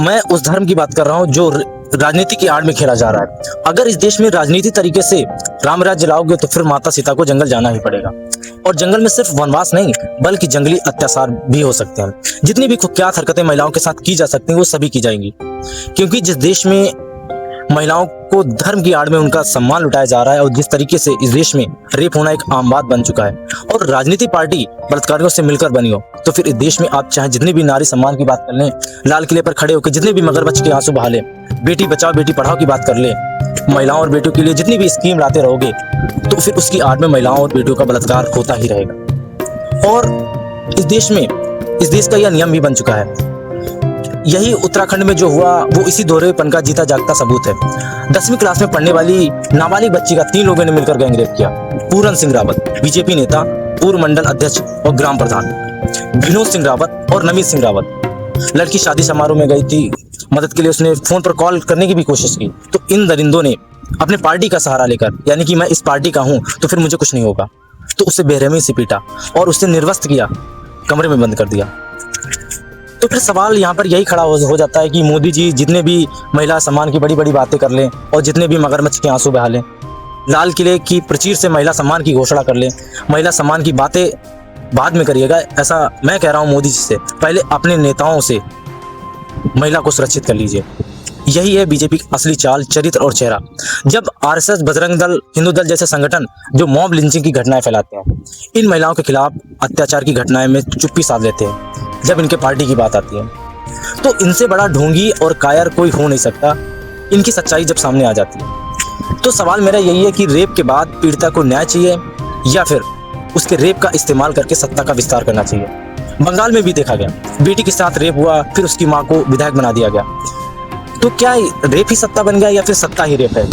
मैं उस धर्म की बात कर रहा हूँ जो राजनीति की आड़ में खेला जा रहा है। अगर इस देश में राजनीति तरीके से राम राज्य लाओगे तो फिर माता सीता को जंगल जाना ही पड़ेगा। और जंगल में सिर्फ वनवास नहीं बल्कि जंगली अत्याचार भी हो सकते हैं। जितनी भी कुख्यात हरकतें महिलाओं के साथ की जा सकती हैं वो सभी की जाएंगी, क्योंकि जिस देश में महिलाओं को धर्म की आड़ में उनका सम्मान लुटाया जा रहा है और जिस तरीके से इस देश में रेप होना एक आम बात बन चुका है और राजनीतिक पार्टी बलात्कारियों से मिलकर बनी हो, तो फिर इस देश में आप चाहे जितनी भी नारी सम्मान की बात कर लें, लाल किले पर खड़े होकर जितने भी मगरमच्छ के आंसू बहा लें, बेटी बचाओ बेटी पढ़ाओ की बात कर ले, महिलाओं और बेटियों के लिए जितनी भी स्कीम लाते रहोगे, तो फिर उसकी आड़ में महिलाओं और बेटियों का बलात्कार होता ही रहेगा। और इस देश का यह नियम भी बन चुका है। यही उत्तराखंड में जो हुआ वो इसी दोहरेपन का जीता जागता सबूत है। 10वीं क्लास में पढ़ने वाली नाबालिग बच्ची का 3 लोगों ने मिलकर गैंगरेप किया। पूरन सिंह रावत, बीजेपी नेता, पूर्व मंडल अध्यक्ष और ग्राम प्रधान, विनोद सिंह रावत और नमित सिंह रावत। लड़की शादी समारोह में गई थी, मदद के लिए उसने फोन पर कॉल करने की भी कोशिश की, तो इन दरिंदों ने अपने पार्टी का सहारा लेकर, यानी कि मैं इस पार्टी का हूं तो फिर मुझे कुछ नहीं होगा, तो उसे बेरहमी से पीटा और उसे निर्वस्त्र किया, कमरे में बंद कर दिया। तो फिर सवाल यहाँ पर यही खड़ा हो जाता है कि मोदी जी जितने भी महिला सम्मान की बड़ी बड़ी बातें कर लें और जितने भी मगरमच्छ के आंसू बहा लें, लाल किले की प्रचीर से महिला सम्मान की घोषणा कर लें, महिला सम्मान की बातें बाद में करिएगा, ऐसा मैं कह रहा हूँ मोदी जी से, पहले अपने नेताओं से महिला को सुरक्षित कर लीजिए। यही है बीजेपी की असली चाल, चरित्र और चेहरा। जब आरएसएस, बजरंग दल, हिंदू दल जैसे संगठन जो मॉब लिंचिंग की घटनाएं फैलाते हैं, इन महिलाओं के खिलाफ अत्याचार की घटनाएं में चुप्पी साध लेते हैं जब इनके पार्टी की बात आती है, तो इनसे बड़ा ढोंगी और कायर कोई हो नहीं सकता इनकी सच्चाई जब सामने आ जाती है। तो सवाल मेरा यही है कि रेप के बाद पीड़िता को न्याय चाहिए या फिर उसके रेप का इस्तेमाल करके सत्ता का विस्तार करना चाहिए। बंगाल में भी देखा गया, बेटी के साथ रेप हुआ, फिर उसकी मां को विधायक बना दिया गया। तो क्या रेप ही सत्ता बन गया या फिर सत्ता ही रेप है?